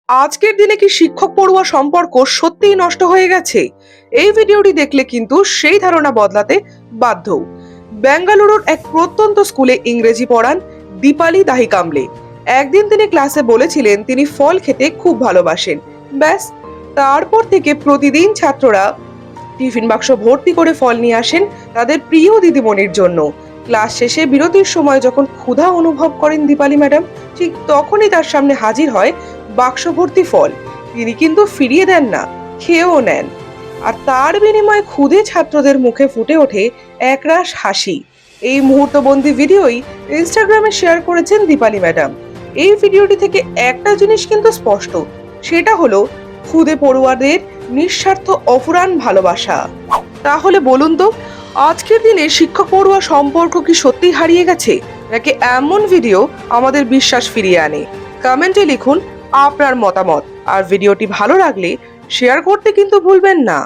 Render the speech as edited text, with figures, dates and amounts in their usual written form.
আজকের দিনে কি শিক্ষক পড়ুয়া সম্পর্ক সত্যিই নষ্ট হয়ে গেছে? এই ভিডিওটি দেখলে কিন্তু সেই ধারণা বদলাতে বাধ্য। বেঙ্গালুরুর এক প্রত্যন্ত স্কুলে ইংরেজি পড়ান দীপালি দাহি কামলে। একদিন তিনি ক্লাসে বলেছিলেন তিনি ফল খেতে খুব ভালোবাসেন। ব্যাস, তারপর থেকে প্রতিদিন ছাত্ররা টিফিন বাক্স ভর্তি করে ফল নিয়ে আসেন তাদের প্রিয় দিদিমণির জন্য। ক্লাস শেষে বিরতির সময় যখন ক্ষুধা অনুভব করেন দীপালি ম্যাডাম, ঠিক তখনই তার সামনে হাজির হয় বাক্স ভর্তি ফল। তিনি কিন্তু ফিরিয়ে দেন না, খেয়েও নেন। আর তার বিনিময়ে ক্ষুদে ছাত্রদের মুখে ফুটে ওঠে একরাশ হাসি। এই মুহূর্তবন্দি ভিডিওই ইনস্টাগ্রামে শেয়ার করেছেন দীপালি ম্যাডাম। এই ভিডিওটি থেকে একটা জিনিস কিন্তু স্পষ্ট, সেটা হলো ক্ষুদে পড়ুয়াদের নিঃস্বার্থ অফুরান ভালোবাসা। তাহলে বলুন তো, আজকের দিনে শিক্ষক পড়ুয়া সম্পর্ক কি সত্যি হারিয়ে গেছে, নাকি এমন ভিডিও আমাদের বিশ্বাস ফিরিয়ে আনে? কমেন্টে লিখুন আপনার মতামত, আর ভিডিওটি ভালো লাগলে শেয়ার করতে কিন্তু ভুলবেন না।